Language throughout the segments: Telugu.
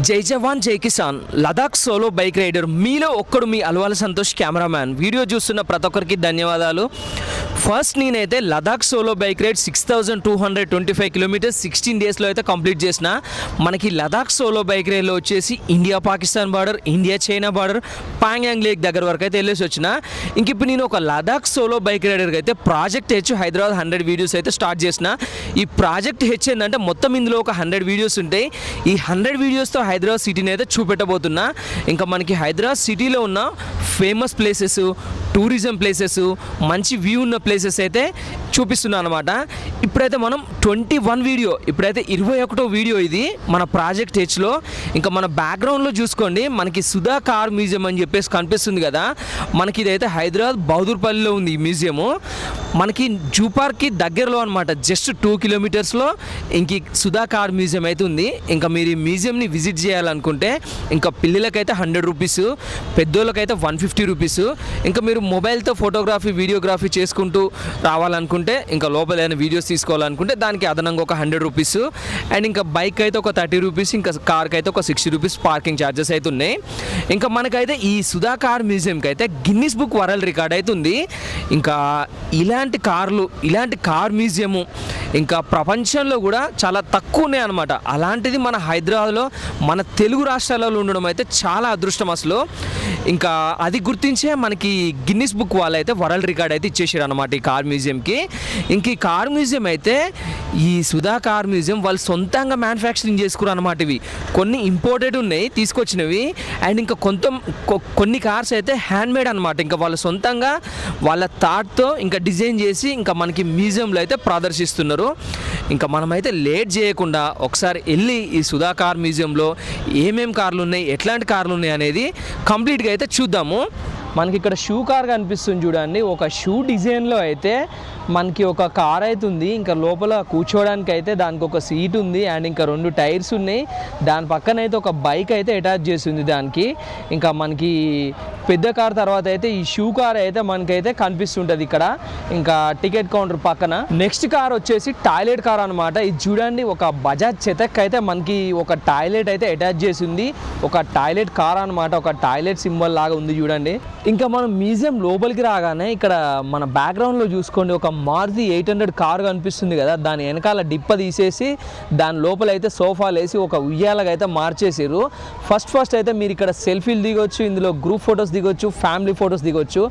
జై జవాన్ జై కిసాన్ లదాఖ్ సోలో బైక్ రైడర్ మీలో ఒక్కడు మీ అలవాల సంతోష్ కెమెరామ్యాన్. వీడియో చూస్తున్న ప్రతి ఒక్కరికి ధన్యవాదాలు. ఫస్ట్ నేనైతే Ladakh solo bike ride 6225 kilometres 16 డేస్లో అయితే కంప్లీట్ చేసిన. మనకి లదాఖ్ సోలో బైక్ రైడ్లో వచ్చేసి India Pakistan border, India China border, Pangong lake దగ్గర వరకు అయితే వెళ్ళేసి వచ్చిన. ఇంక ఇప్పుడు నేను ఒక లదాఖ్ సోలో బైక్ రైడర్కి అయితే ప్రాజెక్ట్ హెచ్ హైదరాబాద్ 100 వీడియోస్ అయితే స్టార్ట్ చేసిన. ఈ ప్రాజెక్ట్ హెచ్ ఏంటంటే మొత్తం ఇందులో ఒక 100 వీడియోస్ ఉంటాయి. ఈ 100 వీడియోస్తో హైదరాబాద్ సిటీని అయితే చూపెట్టబోతున్నా. ఇంకా మనకి హైదరాబాద్ సిటీలో ఉన్న ఫేమస్ ప్లేసెస్, టూరిజం ప్లేసెస్, మంచి వ్యూ ఉన్న ప్లేసెస్ అయితే చూపిస్తున్నాను అనమాట. ఇప్పుడైతే మనం 21 వీడియో, ఇప్పుడైతే 21వ వీడియో ఇది మన ప్రాజెక్ట్ హెచ్లో. ఇంకా మన బ్యాక్గ్రౌండ్లో చూసుకోండి, మనకి సుధా కార్ మ్యూజియం అని చెప్పేసి కనిపిస్తుంది కదా. మనకి ఇదైతే హైదరాబాద్ బహదూర్పల్లిలో ఉంది ఈ మ్యూజియము. మనకి జూ పార్క్కి దగ్గరలో అనమాట, జస్ట్ 2 కిలోమీటర్స్లో ఇంక సుధా కార్ మ్యూజియం అయితే ఉంది. ఇంకా మీరు ఈ మ్యూజియంని విజిట్ చేయాలనుకుంటే ఇంకా పిల్లలకైతే 100 రూపీస్, పెద్దోళ్ళకైతే 150 రూపీస్. ఇంకా మీరు మొబైల్తో ఫోటోగ్రఫీ, వీడియోగ్రఫీ చేసుకుంటూ రావాలనుకుంటే, ఇంకా లోపల ఏదైనా వీడియోస్ తీసుకోవాలనుకుంటే దానికి అదనంగా ఒక 100 రూపీస్. అండ్ ఇంకా బైక్ అయితే ఒక 30 రూపీస్, ఇంకా కార్కి అయితే ఒక 60 రూపీస్ పార్కింగ్ ఛార్జెస్ అయితే ఉన్నాయి. ఇంకా మనకైతే ఈ సుధా కార్ మ్యూజియంకి అయితే గిన్నిస్ బుక్ వరల్డ్ రికార్డ్ అయితే ఉంది. ఇంకా ఇలాంటి కార్లు, ఇలాంటి కార్ మ్యూజియము ఇంకా ప్రపంచంలో కూడా చాలా తక్కువ ఉన్నాయి అనమాట. అలాంటిది మన హైదరాబాద్లో, మన తెలుగు రాష్ట్రాలలో ఉండడం అయితే చాలా అదృష్టం అసలు. ఇంకా అది గుర్తించే మనకి గిన్నిస్ బుక్ వాళ్ళు అయితే వరల్డ్ రికార్డ్ అయితే ఇచ్చేసారు అనమాట ఈ కార్ మ్యూజియంకి. ఇంక ఈ కార్ మ్యూజియం అయితే, ఈ సుధా కార్ మ్యూజియం వాళ్ళు సొంతంగా మ్యానుఫ్యాక్చరింగ్ చేసుకున్నారు అనమాట. ఇవి కొన్ని ఇంపోర్టెడ్ ఉన్నాయి తీసుకొచ్చినవి, అండ్ ఇంకా కొన్ని కార్స్ అయితే హ్యాండ్మేడ్ అనమాట. ఇంకా వాళ్ళు సొంతంగా వాళ్ళ థాట్తో ఇంకా డిజైన్ చేసి ఇంకా మనకి మ్యూజియంలో అయితే ప్రదర్శిస్తున్నారు. ఇంకా మనమైతే లేట్ చేయకుండా ఒకసారి వెళ్ళి ఈ సుధా కార్ మ్యూజియంలో ఏమేమి కార్లు ఉన్నాయి, ఎట్లాంటి కార్లు ఉన్నాయి అనేది కంప్లీట్గా అయితే చూద్దాము. మనకి ఇక్కడ షూ కార్ కనిపిస్తుంది చూడండి. ఒక షూ డిజైన్లో అయితే మనకి ఒక కార్ అయితే ఉంది. ఇంకా లోపల కూర్చోవడానికి అయితే దానికి ఒక సీట్ ఉంది, అండ్ ఇంకా 2 టైర్స్ ఉన్నాయి. దాని పక్కన అయితే ఒక బైక్ అయితే అటాచ్ చేసింది దానికి. ఇంకా మనకి పెద్ద కార్ తర్వాత అయితే ఈ షూ కార్ అయితే మనకైతే కనిపిస్తుంటుంది ఇక్కడ, ఇంకా టికెట్ కౌంటర్ పక్కన. నెక్స్ట్ కార్ వచ్చేసి టాయిలెట్ కార్ అనమాట. ఇది చూడండి, ఒక బజాజ్ చెతక్ అయితే మనకి ఒక టాయిలెట్ అయితే అటాచ్ చేసింది. ఒక టాయిలెట్ కార్ అనమాట, ఒక టాయిలెట్ సింబల్ లాగా ఉంది చూడండి. ఇంకా మనం మ్యూజియం లోపలికి రాగానే ఇక్కడ మన బ్యాక్గ్రౌండ్లో చూసుకోండి, ఒక మారుతి 800 కారు కనిపిస్తుంది కదా. దాని వెనకాల డిప్ప తీసేసి దాని లోపల అయితే సోఫాలు వేసి ఒక ఉయ్యాలగా అయితే మార్చేసారు. ఫస్ట్ అయితే మీరు ఇక్కడ సెల్ఫీలు దిగొచ్చు, ఇందులో గ్రూప్ ఫొటోస్ దిగొచ్చు, ఫ్యామిలీ ఫొటోస్ దిగొచ్చు.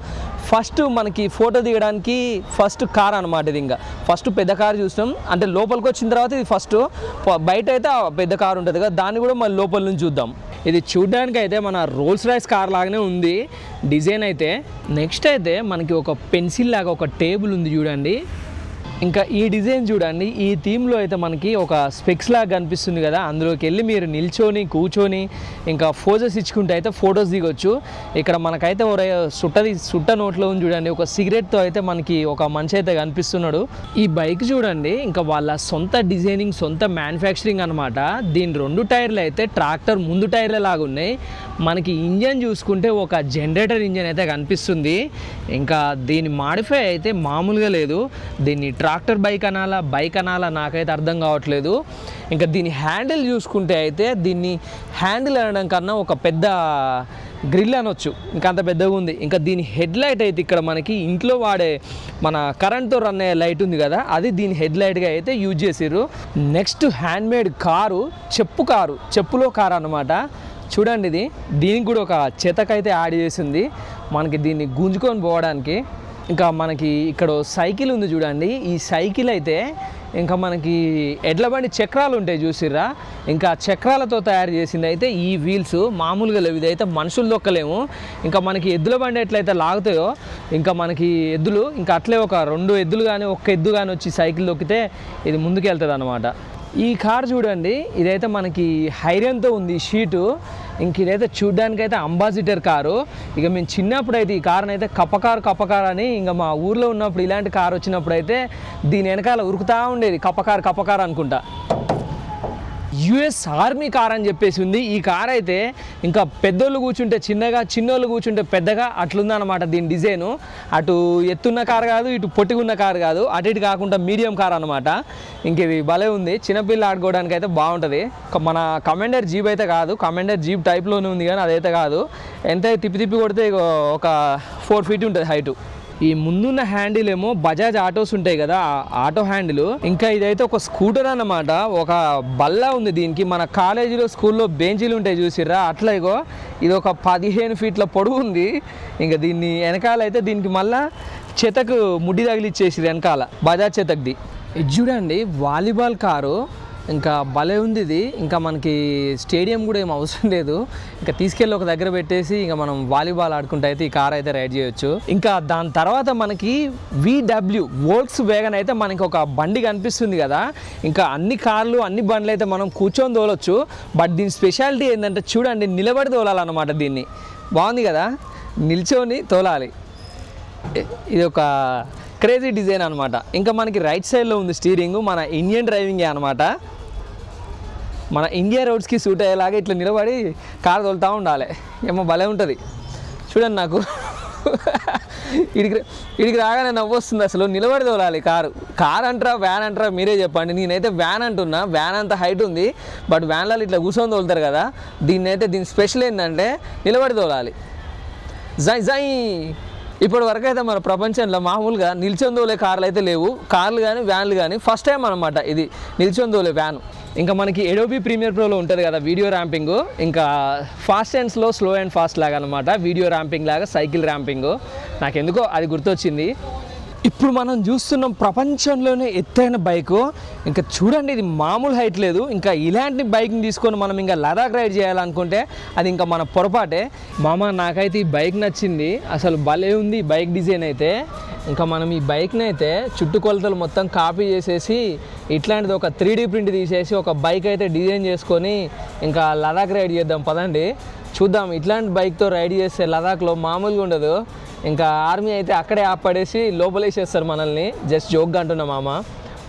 ఫస్ట్ మనకి ఫోటో దిగడానికి ఫస్ట్ కార్ అనమాట ఇది. ఇంకా ఫస్ట్ పెద్ద కారు చూస్తాం, అంటే లోపలికి వచ్చిన తర్వాత ఇది ఫస్ట్. బయట అయితే పెద్ద కారు ఉంటుంది కదా, దాన్ని కూడా మళ్ళీ లోపల నుంచి చూద్దాం. ఇది చూడడానికి అయితే మన రోల్స్ రాయ్స్ కార్ లాగానే ఉంది డిజైన్ అయితే. నెక్స్ట్ అయితే మనకి ఒక పెన్సిల్ లాగా ఒక టేబుల్ ఉంది చూడండి. ఇంకా ఈ డిజైన్ చూడండి, ఈ థీమ్లో అయితే మనకి ఒక స్పెక్స్ లాగా కనిపిస్తుంది కదా. అందులోకి వెళ్ళి మీరు నిల్చొని కూర్చొని ఇంకా ఫోజెస్ ఇచ్చుకుంటే అయితే ఫొటోస్ దిగొచ్చు. ఇక్కడ మనకైతే సుట్ట నోట్లో ఉంది చూడండి, ఒక సిగరెట్తో అయితే మనకి ఒక మనిషి అయితే కనిపిస్తున్నాడు. ఈ బైక్ చూడండి, ఇంకా వాళ్ళ సొంత డిజైనింగ్, సొంత మ్యానుఫ్యాక్చరింగ్ అనమాట. దీని 2 టైర్లు అయితే ట్రాక్టర్ ముందు టైర్ల లాగా ఉన్నాయి. మనకి ఇంజన్ చూసుకుంటే ఒక జనరేటర్ ఇంజన్ అయితే కనిపిస్తుంది. ఇంకా దీని మాడిఫై అయితే మామూలుగా లేదు. దీన్ని ట్రాక్టర్ బైక్ అనాలా నాకైతే అర్థం కావట్లేదు. ఇంకా దీని హ్యాండిల్ చూసుకుంటే అయితే, దీన్ని హ్యాండిల్ అనడం కన్నా ఒక పెద్ద గ్రిల్ అనొచ్చు, ఇంకా అంత పెద్దగా ఉంది. ఇంకా దీని హెడ్ లైట్ అయితే ఇక్కడ మనకి ఇంట్లో వాడే మన కరెంట్తో రన్ అయ్యే లైట్ ఉంది కదా, అది దీని హెడ్ లైట్గా అయితే యూజ్ చేసారు. నెక్స్ట్ హ్యాండ్మేడ్ కారు, చెప్పులో కారు అనమాట. చూడండి ఇది, దీనికి కూడా ఒక చెతకైతే యాడ్ చేసింది మనకి దీన్ని గుంజుకొని పోవడానికి. ఇంకా మనకి ఇక్కడ సైకిల్ ఉంది చూడండి. ఈ సైకిల్ అయితే ఇంకా మనకి ఎడ్ల బండి చక్రాలు ఉంటాయి చూసిర్రా, ఇంకా చక్రాలతో తయారు చేసింది అయితే ఈ వీల్స్. మామూలుగా లేవు, ఇదైతే మనుషులు దొక్కలేము. ఇంకా మనకి ఎద్దుల బండి ఎట్లయితే లాగుతాయో ఇంకా మనకి ఎద్దులు, ఇంకా అట్లే ఒక 2 ఎద్దులు కానీ ఒక్క ఎద్దు కానీ వచ్చి సైకిల్ దొక్కితే ఇది ముందుకు వెళ్తుంది అనమాట. ఈ కార్ చూడండి, ఇదైతే మనకి హైరన్తో ఉంది షీటు. ఇంక ఇదైతే చూడ్డానికి అయితే అంబాసిడర్ కారు. ఇక మేము చిన్నప్పుడు అయితే ఈ కార్ని అయితే కప్పకార్ అని, ఇంకా మా ఊర్లో ఉన్నప్పుడు ఇలాంటి కారు వచ్చినప్పుడు అయితే దీని వెనకాల ఉరుకుతూ ఉండేది, కప్పకార్ అనుకుంటా. యుఎస్ ఆర్మీ కార్ అని చెప్పేసి ఉంది. ఈ కార్ అయితే ఇంకా పెద్దోళ్ళు కూర్చుంటే చిన్నగా, చిన్నోళ్ళు కూర్చుంటే పెద్దగా అట్లుందన్నమాట దీని డిజైను. అటు ఎత్తున్న కార్ కాదు, ఇటు పొట్టిగున్న కార్ కాదు, అటు ఇటు కాకుండా మీడియం కార్ అనమాట. ఇంక ఇది భలే ఉంది, చిన్నపిల్ల ఆడుకోవడానికి అయితే బాగుంటుంది. మన కమాండర్ జీప్ అయితే కాదు, కమాండర్ జీప్ టైప్లోనే ఉంది కానీ అదైతే కాదు. ఎంత తిప్పి తిప్పి కొడితే ఒక 4 feet ఉంటుంది హైటు. ఈ ముందున్న హ్యాండిల్ ఏమో బజాజ్ ఆటోస్ ఉంటాయి కదా, ఆటో హ్యాండిల్. ఇంకా ఇదైతే ఒక స్కూటర్ అన్నమాట. ఒక బల్ల ఉంది దీనికి. మన కాలేజీలో స్కూల్లో బెంచీలు ఉంటాయి చూసిర్రా, అట్లా ఇగో ఇది ఒక 15 feet పొడవు ఉంది. ఇంకా దీన్ని వెనకాల అయితే దీనికి మళ్ళా చెతకు ముడ్డి తగిలిచ్చేసి వెనకాల బజాజ్ చెతక్ది. ఇది చూడండి వాలీబాల్ కారు, ఇంకా భలే ఉంది ఇది. ఇంకా మనకి స్టేడియం కూడా ఏం అవసరం లేదు, ఇంకా తీసుకెళ్ళి ఒక దగ్గర పెట్టేసి ఇంకా మనం వాలీబాల్ ఆడుకుంటే అయితే ఈ కార్ అయితే రైడ్ చేయొచ్చు. ఇంకా దాని తర్వాత మనకి VW వోల్క్స్ వ్యాగన్ అయితే మనకి ఒక బండి కనిపిస్తుంది కదా. ఇంకా అన్ని కార్లు అన్ని బండ్లు అయితే మనం కూర్చొని తోలొచ్చు. బట్ దీని స్పెషాలిటీ ఏంటంటే చూడండి, నిలబడి తోలాలన్నమాట. దీన్ని బాగుంది కదా, నిల్చొని తోలాలి. ఇది ఒక క్రేజీ డిజైన్ అనమాట. ఇంకా మనకి రైట్ సైడ్లో ఉంది స్టీరింగ్, మన ఇండియన్ డ్రైవింగే అనమాట. మన ఇండియా రోడ్స్కి సూట్ అయ్యేలాగా ఇట్లా నిలబడి కారు తోలుతూ ఉండాలి. ఏమో భలే ఉంటుంది చూడండి. నాకు ఇడికి రాగానే నవ్వు వస్తుంది. అసలు నిలబడి తోలాలి కార్ అంటారా వ్యాన్ అంటారా మీరే చెప్పండి. నేనైతే వ్యాన్ అంటున్నా, వ్యాన్ అంత హైట్ ఉంది. బట్ వ్యాన్లలో ఇట్లా కూర్చొని తోలుతారు కదా, దీని స్పెషల్ ఏంటంటే నిలబడి తోలాలి. జై ఇప్పటి వరకు అయితే మన ప్రపంచంలో మామూలుగా నిల్చొని తోలే కార్లు అయితే లేవు. కార్లు కానీ వ్యాన్లు కానీ ఫస్ట్ టైం అనమాట ఇది నిల్చొని తోలే వ్యాన్. ఇంకా మనకి ఎడోబీ ప్రీమియర్ ప్రోలో ఉంటుంది కదా వీడియో ర్యాంపింగ్, ఇంకా fast and slow and fast లాగా అనమాట. వీడియో ర్యాంపింగ్ లాగా సైకిల్ ర్యాంపింగ్. నాకెందుకో అది గుర్తొచ్చింది. ఇప్పుడు మనం చూస్తున్నాం ప్రపంచంలోనే ఎత్తైన బైకు. ఇంకా చూడండి, ఇది మామూలు హైట్ లేదు. ఇంకా ఇలాంటి బైక్ని తీసుకొని మనం ఇంకా లదాఖ్ రైడ్ చేయాలనుకుంటే అది ఇంకా మన పొరపాటే. మామ నాకైతే ఈ బైక్ నచ్చింది, అసలు భలే ఉంది ఈ బైక్ డిజైన్ అయితే. ఇంకా మనం ఈ బైక్ని అయితే చుట్టుకొలతలు మొత్తం కాపీ చేసేసి ఇట్లాంటిది ఒక 3D ప్రింట్ తీసేసి ఒక బైక్ అయితే డిజైన్ చేసుకొని ఇంకా లదాఖ్ రైడ్ చేద్దాం పదండి. చూద్దాం, ఇట్లాంటి బైక్తో రైడ్ చేస్తే లదాఖ్లో మామూలుగా ఉండదు. ఇంకా ఆర్మీ అయితే అక్కడే ఆపడేసి లోపలేసేస్తారు మనల్ని. జస్ట్ జోక్గా అంటున్నా మామ.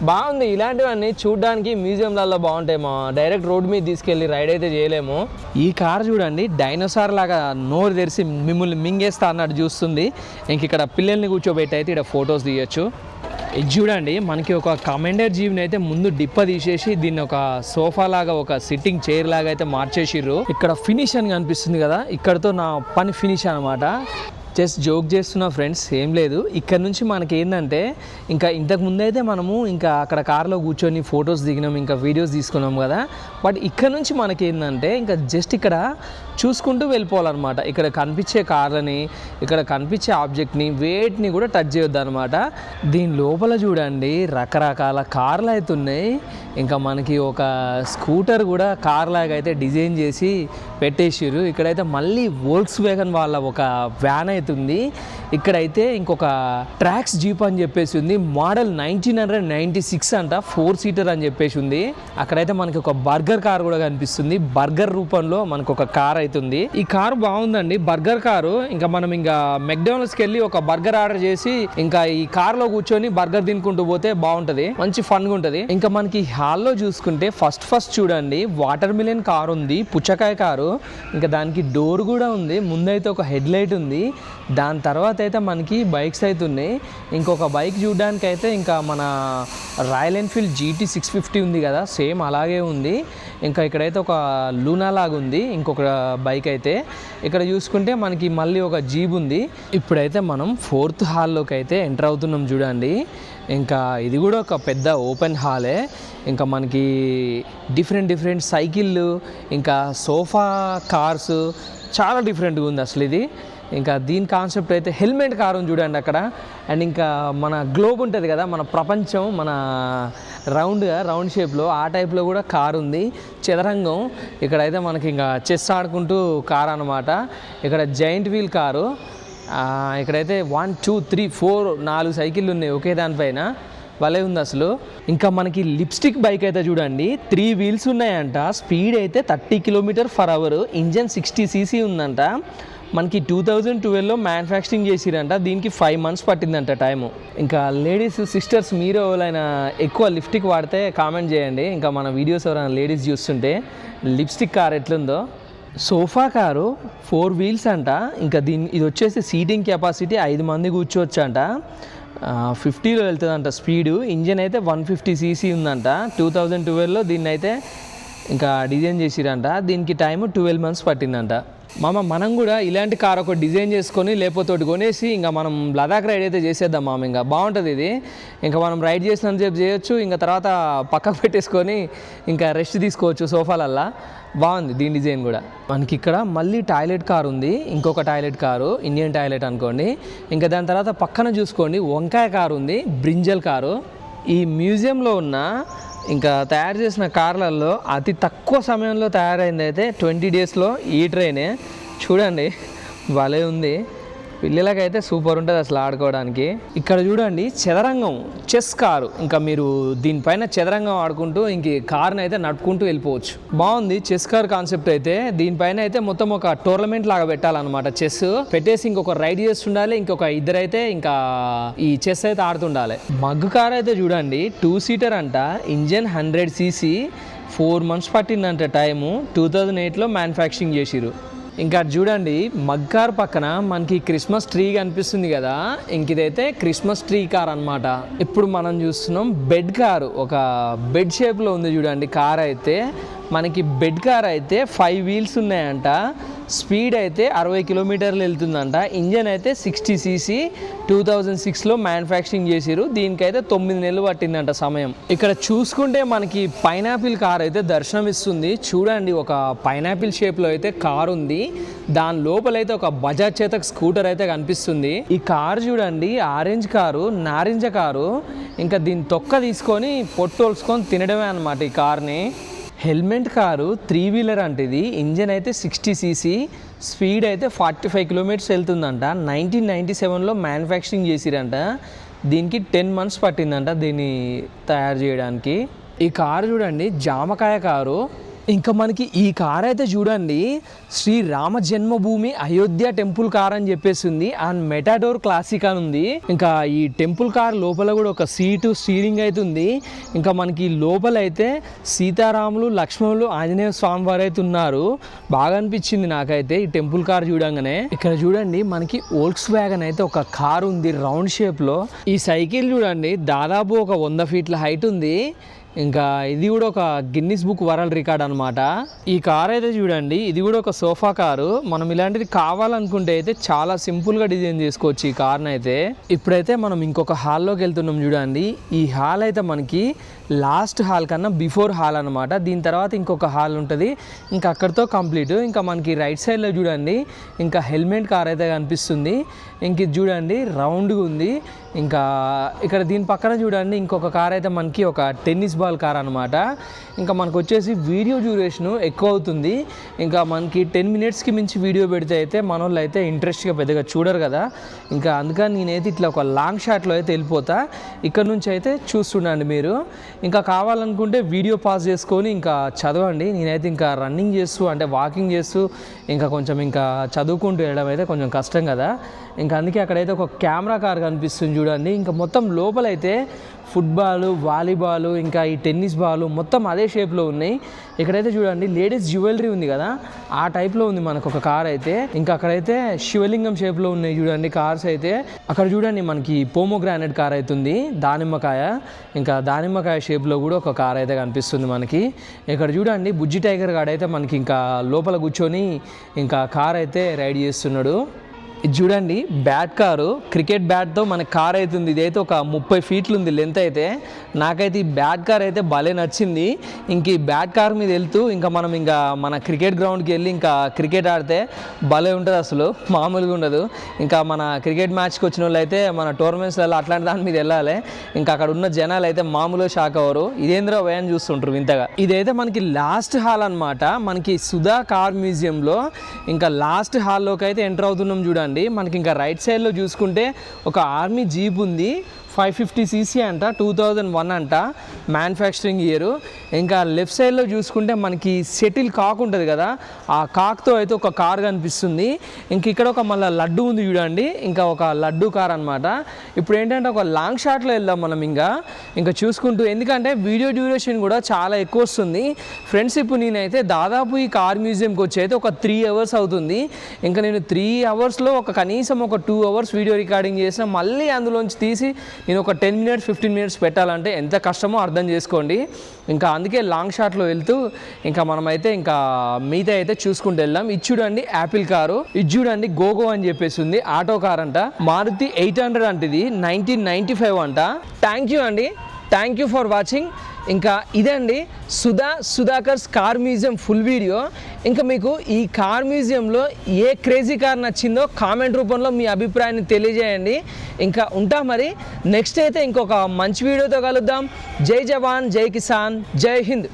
బాగుంది, ఇలాంటివన్నీ చూడడానికి మ్యూజియంలలో బాగుంటాయి మా. డైరెక్ట్ రోడ్ మీద తీసుకెళ్ళి రైడ్ అయితే చేయలేము. ఈ కార్ చూడండి, డైనోసార్ లాగా నోరు తెరిచి మిమ్మల్ని మింగేస్తా అన్నట్టు చూస్తుంది. ఇంక ఇక్కడ పిల్లల్ని కూర్చోబెట్టి అయితే ఇక్కడ ఫొటోస్ తీయచ్చు. ఇది చూడండి, మనకి ఒక కమాండర్ జీప్ని అయితే ముందు డిప్ప తీసేసి దీన్ని ఒక సోఫా లాగా ఒక సిట్టింగ్ చైర్ లాగా అయితే మార్చేసిర్రు. ఇక్కడ ఫినిష్ అని కనిపిస్తుంది కదా, ఇక్కడతో నా పని ఫినిష్ అనమాట. జస్ట్ జోక్ చేస్తున్నా ఫ్రెండ్స్, ఏం లేదు. ఇక్కడ నుంచి మనకి ఏంటంటే ఇంకా ఇంతకు ముందు అయితే మనము ఇంకా అక్కడ కార్లో కూర్చొని ఫొటోస్ దిగినాం, ఇంకా వీడియోస్ తీసుకున్నాం కదా. బట్ ఇక్కడ నుంచి మనకి ఏంటంటే ఇంకా జస్ట్ ఇక్కడ చూసుకుంటూ వెళ్ళిపోవాలన్నమాట. ఇక్కడ కనిపించే కార్లని, ఇక్కడ కనిపించే ఆబ్జెక్ట్ని, వేటిని కూడా టచ్ చేయొద్దు అనమాట. దీని లోపల చూడండి రకరకాల కార్లు అయితే ఉన్నాయి. ఇంకా మనకి ఒక స్కూటర్ కూడా కార్ లాగా అయితే డిజైన్ చేసి పెట్టేసిర్రు. ఇక్కడైతే మళ్ళీ వోల్క్స్ వ్యాగన్ వాళ్ళ ఒక వ్యాన్ అవుతుంది. ఇక్కడైతే ఇంకొక ట్రాక్స్ జీప్ అని చెప్పేసి ఉంది, మోడల్ 1996 అంట, 4 seater అని చెప్పేసి ఉంది. అక్కడైతే మనకి ఒక బర్గర్ కార్ కూడా కనిపిస్తుంది, బర్గర్ రూపంలో మనకు ఒక కార్ అవుతుంది. ఈ కారు బాగుందండి, బర్గర్ కారు. ఇంకా మనం ఇంకా మెక్డానల్డ్స్కి వెళ్ళి ఒక బర్గర్ ఆర్డర్ చేసి ఇంకా ఈ కార్లో కూర్చొని బర్గర్ తినుకుంటూ పోతే బాగుంటుంది, మంచి ఫన్గా ఉంటుంది. ఇంకా మనకి హాల్లో చూసుకుంటే ఫస్ట్ చూడండి వాటర్ మిలన్ కార్ ఉంది, పుచ్చకాయ కారు. ఇంకా దానికి డోర్ కూడా ఉంది, ముందైతే ఒక హెడ్ లైట్ ఉంది. దాని తర్వాత అయితే మనకి బైక్స్ అయితే ఉన్నాయి. ఇంకొక బైక్ చూడడానికి అయితే ఇంకా మన రాయల్ ఎన్ఫీల్డ్ GT 650 ఉంది కదా, సేమ్ అలాగే ఉంది. ఇంకా ఇక్కడైతే ఒక లూనా లాగా ఉంది ఇంకొక బైక్ అయితే. ఇక్కడ చూసుకుంటే మనకి మళ్ళీ ఒక జీప్ ఉంది. ఇప్పుడైతే మనం 4th హాల్లోకి అయితే ఎంటర్ అవుతున్నాం చూడండి. ఇంకా ఇది కూడా ఒక పెద్ద ఓపెన్ హాలే. ఇంకా మనకి డిఫరెంట్ సైకిళ్ళు, ఇంకా సోఫా కార్స్, చాలా డిఫరెంట్గా ఉంది అసలు ఇది. ఇంకా దీని కాన్సెప్ట్ అయితే హెల్మెట్ కారు ఉంది చూడండి అక్కడ. అండ్ ఇంకా మన గ్లోబ్ ఉంటుంది కదా, మన ప్రపంచం, మన రౌండ్ షేప్లో ఆ టైప్లో కూడా కారు ఉంది, చదరంగం. ఇక్కడైతే మనకి ఇంకా చెస్ ఆడుకుంటూ కారు అనమాట. ఇక్కడ జైంట్ వీల్ కారు. ఇక్కడైతే 1 2 3 4 4 సైకిళ్ళు ఉన్నాయి ఒకే దానిపైన, భలే ఉంది అసలు. ఇంకా మనకి లిప్స్టిక్ బైక్ అయితే చూడండి, 3 wheels ఉన్నాయంట. స్పీడ్ అయితే 30 km/h, ఇంజన్ 60 cc ఉందంట. మనకి 2012లో మ్యానుఫ్యాక్చరింగ్ చేసిరంట. దీనికి 5 months పట్టిందంట టైము. ఇంకా లేడీస్ సిస్టర్స్ మీరు ఎవరైనా ఎక్కువ లిప్స్టిక్ వాడితే కామెంట్ చేయండి. ఇంకా మన వీడియోస్ ఎవరైనా లేడీస్ చూస్తుంటే లిప్స్టిక్ కార్ ఎట్లుందో. సోఫా కారు 4 wheels అంట. ఇంకా ఇది వచ్చేసి సీటింగ్ కెపాసిటీ 5 మంది కూర్చోవచ్చు అంట. 50లో వెళ్తుందంట స్పీడు. ఇంజన్ అయితే 150cc ఉందంట. 2012లో దీన్ని అయితే ఇంకా డిజైన్ చేసిరంట. దీనికి టైము 12 months పట్టిందంట. మనం కూడా ఇలాంటి కార్ ఒక డిజైన్ చేసుకొని లేకపోతే ఒకటి కొనేసి ఇంకా మనం లదాఖ్ రైడ్ అయితే చేసేద్దాం మామ. ఇంకా బాగుంటుంది ఇది. ఇంకా మనం రైడ్ చేసినంతసేపు చేయొచ్చు, ఇంకా తర్వాత పక్కకు పెట్టేసుకొని ఇంకా రెస్ట్ తీసుకోవచ్చు సోఫాలల్లా. బాగుంది దీని డిజైన్ కూడా. మనకి ఇక్కడ మళ్ళీ టాయిలెట్ కార్ ఉంది, ఇంకొక టాయిలెట్ కారు, ఇండియన్ టాయిలెట్ అనుకోండి. ఇంకా దాని తర్వాత పక్కన చూసుకోండి వంకాయ కారు ఉంది, బ్రింజల్ కారు. ఈ మ్యూజియంలో ఉన్న ఇంకా తయారు చేసిన కార్లలో అతి తక్కువ సమయంలో తయారైంది అయితే 20 daysలో ఈ ట్రైనే. చూడండి భలే ఉంది, పిల్లలకైతే సూపర్ ఉంటుంది అసలు ఆడుకోవడానికి. ఇక్కడ చూడండి చదరంగం చెస్ కారు. ఇంకా మీరు దీనిపైన చదరంగం ఆడుకుంటూ ఇంక కార్ని అయితే నడుపుకుంటూ వెళ్ళిపోవచ్చు. బాగుంది చెస్ కార్ కాన్సెప్ట్ అయితే. దీనిపైన అయితే మొత్తం ఒక టోర్నమెంట్ లాగా పెట్టాలన్నమాట. చెస్ పెట్టేసి ఇంకొక రైడ్ చేస్తుండాలి, ఇంకొక ఇద్దరైతే ఇంకా ఈ చెస్ అయితే ఆడుతుండాలి. మగ్గు కార్ అయితే చూడండి 2-seater అంట. ఇంజన్ 100cc, 4 months పట్టిందంట టైము. 2008లో మ్యానుఫ్యాక్చరింగ్ చేసిరు. ఇంకా చూడండి మగ్గార్ పక్కన మనకి క్రిస్మస్ ట్రీ కనిపిస్తుంది కదా, ఇంక ఇదైతే క్రిస్మస్ ట్రీ కార్ అనమాట. ఇప్పుడు మనం చూస్తున్నాం బెడ్ కారు. ఒక బెడ్ షేప్లో ఉంది చూడండి కార్ అయితే. మనకి బెడ్ కార్ అయితే 5 wheels ఉన్నాయంట. స్పీడ్ అయితే 60 kilometers వెళ్తుందంట. ఇంజన్ అయితే 60cc, 2006లో మ్యానుఫ్యాక్చరింగ్ చేసిరు. దీనికైతే 9 నెలలు పట్టిందంట సమయం. ఇక్కడ చూసుకుంటే మనకి పైనాపిల్ కార్ అయితే దర్శనం ఇస్తుంది. చూడండి ఒక పైనాపిల్ షేప్లో అయితే కార్ ఉంది. దాని లోపలైతే ఒక బజాజ్ చేతక్ స్కూటర్ అయితే కనిపిస్తుంది. ఈ కార్ చూడండి ఆరెంజ్ కారు, నారింజ కారు. ఇంకా దీని తొక్క తీసుకొని పొట్టోల్చుకొని తినడమే అనమాట ఈ కార్ని. హెల్మెట్ కారు 3 wheeler అంటే ఇది. ఇంజన్ అయితే 60cc, స్పీడ్ అయితే 45 kilometers వెళ్తుందంట. 1997లో మ్యానుఫ్యాక్చరింగ్ చేసిరంట. దీనికి 10 months పట్టిందంట దీన్ని తయారు చేయడానికి. ఈ కారు చూడండి జామకాయ కారు. ఇంకా మనకి ఈ కార్ అయితే చూడండి శ్రీ రామ జన్మభూమి అయోధ్య టెంపుల్ కార్ అని చెప్పేసింది. అండ్ మెటాడోర్ క్లాసిక్ అని ఉంది. ఇంకా ఈ టెంపుల్ కార్ లోపల కూడా ఒక సీటు స్టీరింగ్ అయితే ఉంది. ఇంకా మనకి లోపల అయితే సీతారాములు లక్ష్మణులు ఆంజనేయ స్వామి వారు అయితే ఉన్నారు. బాగా అనిపించింది నాకైతే ఈ టెంపుల్ కార్ చూడంగానే. ఇక్కడ చూడండి మనకి వోల్క్స్ వ్యాగన్ అయితే ఒక కార్ ఉంది రౌండ్ షేప్లో. ఈ సైకిల్ చూడండి దాదాపు ఒక 100 feet హైట్ ఉంది. ఇంకా ఇది కూడా ఒక గిన్నిస్ బుక్ వరల్డ్ రికార్డ్ అనమాట. ఈ కార్ అయితే చూడండి ఇది కూడా ఒక సోఫా కారు. మనం ఇలాంటిది కావాలనుకుంటే అయితే చాలా సింపుల్గా డిజైన్ చేసుకోవచ్చు ఈ కార్ని అయితే. ఇప్పుడైతే మనం ఇంకొక హాల్లోకి వెళ్తున్నాం చూడండి. ఈ హాల్ అయితే మనకి లాస్ట్ హాల్ కన్నా బిఫోర్ హాల్ అనమాట. దీని తర్వాత ఇంకొక హాల్ ఉంటుంది, ఇంకా అక్కడితో కంప్లీట్. ఇంకా మనకి రైట్ సైడ్లో చూడండి ఇంకా హెల్మెట్ కార్ అయితే కనిపిస్తుంది. ఇంక ఇది చూడండి రౌండ్గా ఉంది. ఇంకా ఇక్కడ దీని పక్కన చూడండి ఇంకొక కార్ అయితే మనకి ఒక టెన్నిస్ బాల్ కార్ అనమాట. ఇంకా మనకు వచ్చేసి వీడియో డ్యూరేషన్ ఎక్కువ అవుతుంది. ఇంకా మనకి 10 minutesకి మించి వీడియో పెడితే అయితే మన వాళ్ళు అయితే ఇంట్రెస్ట్గా పెద్దగా చూడరు కదా. ఇంకా అందుకని నేనైతే ఇట్లా ఒక లాంగ్ షాట్లో అయితే వెళ్ళిపోతా. ఇక్కడ నుంచి అయితే చూస్తుండండి మీరు. ఇంకా కావాలనుకుంటే వీడియో పాజ్ చేసుకొని ఇంకా చదవండి. నేనైతే ఇంకా రన్నింగ్ చేస్తూ అంటే వాకింగ్ చేస్తూ ఇంకా కొంచెం ఇంకా చదువుకుంటూ వెళ్ళడం అయితే కొంచెం కష్టం కదా. ఇంకా అందుకే అక్కడైతే ఒక కెమెరా కార్ కనిపిస్తుంది చూడండి. ఇంకా మొత్తం లోపలైతే ఫుట్బాల్, వాలీబాల్, ఇంకా ఈ టెన్నిస్ బాల్ మొత్తం అదే షేప్లో ఉన్నాయి. ఇక్కడైతే చూడండి లేడీస్ జ్యువెలరీ ఉంది కదా ఆ టైప్లో ఉంది మనకు ఒక కార్ అయితే. ఇంకా అక్కడైతే శివలింగం షేప్లో ఉన్నాయి చూడండి కార్స్ అయితే. అక్కడ చూడండి మనకి పోమోగ్రానైట్ కార్ అవుతుంది దానిమ్మకాయ. ఇంకా దానిమ్మకాయ షేప్లో కూడా ఒక కార్ అయితే కనిపిస్తుంది మనకి. ఇక్కడ చూడండి బుజ్జి టైగర్ గాడు అయితే మనకి ఇంకా లోపల కూర్చొని ఇంకా కార్ అయితే రైడ్ చేస్తున్నాడు. ఇది చూడండి బ్యాట్ కారు, క్రికెట్ బ్యాట్తో మన కార్ అవుతుంది. ఇదైతే ఒక 30 feet ఉంది లెంత్ అయితే. నాకైతే ఈ బ్యాట్ కార్ అయితే భలే నచ్చింది. ఇంక ఈ బ్యాట్ కార్ మీద వెళ్తూ ఇంకా మనం ఇంకా మన క్రికెట్ గ్రౌండ్కి వెళ్ళి ఇంకా క్రికెట్ ఆడితే భలే ఉంటుంది అసలు, మామూలుగా ఉండదు. ఇంకా మన క్రికెట్ మ్యాచ్కి వచ్చిన వాళ్ళు అయితే మన టోర్నమెంట్స్లలో అట్లాంటి దాని మీద వెళ్ళాలి. ఇంకా అక్కడ ఉన్న జనాలు అయితే మామూలుగా షాక్ అవ్వరు. ఇదేంద్ర భయం చూస్తుంటారు వింతగా. ఇదైతే మనకి లాస్ట్ హాల్ అనమాట. మనకి సుధా కార్ మ్యూజియంలో ఇంకా లాస్ట్ హాల్లోకి అయితే ఎంటర్ అవుతున్నాం చూడండి. మనకి ఇంకా రైట్ సైడ్లో చూసుకుంటే ఒక ఆర్మీ జీప్ ఉంది. 550cc అంట, 2001 అంట మ్యానుఫ్యాక్చరింగ్ ఇయర్. ఇంకా లెఫ్ట్ సైడ్లో చూసుకుంటే మనకి సెటిల్ కాక్ ఉంటుంది కదా, ఆ కాక్తో అయితే ఒక కార్ కనిపిస్తుంది. ఇంక ఇక్కడ ఒక మళ్ళీ లడ్డు ఉంది చూడండి, ఇంకా ఒక లడ్డు కార్ అనమాట. ఇప్పుడు ఏంటంటే ఒక లాంగ్ షాట్లో వెళ్దాం మనం ఇంకా చూసుకుంటూ, ఎందుకంటే వీడియో డ్యూరేషన్ కూడా చాలా ఎక్కువ వస్తుంది ఫ్రెండ్స్. ఇప్పుడు నేనైతే దాదాపు ఈ కార్ మ్యూజియంకి వచ్చి అయితే ఒక 3 hours అవుతుంది. ఇంకా నేను 3 hours కనీసం ఒక 2 hours వీడియో రికార్డింగ్ చేసిన, మళ్ళీ అందులోంచి తీసి నేను ఒక 10 minutes 15 minutes పెట్టాలంటే ఎంత కష్టమో అర్థం చేసుకోండి. ఇంకా అందుకే లాంగ్ షాట్లో వెళ్తూ ఇంకా మనమైతే ఇంకా మిగతా అయితే చూసుకుంటూ వెళ్దాం. ఇది చూడండి యాపిల్ కారు, ఇది చూడండి గోగో అని చెప్పేసి ఉంది, ఆటో కార్ అంట. మారుతి 800 అంటే ఇది 1995 అంట. థ్యాంక్ యూ అండి, థ్యాంక్ యూ ఫర్ వాచింగ్. ఇంకా ఇదండి సుధాకర్స్ కార్ మ్యూజియం ఫుల్ వీడియో. ఇంకా మీకు ఈ కార్ మ్యూజియంలో ఏ క్రేజీ కార్ నచ్చిందో కామెంట్ రూపంలో మీ అభిప్రాయాన్ని తెలియజేయండి. ఇంకా ఉంటా మరి, నెక్స్ట్ అయితే ఇంకొక మంచి వీడియోతో కలుద్దాం. జై జవాన్, జై కిసాన్, జై హింద్.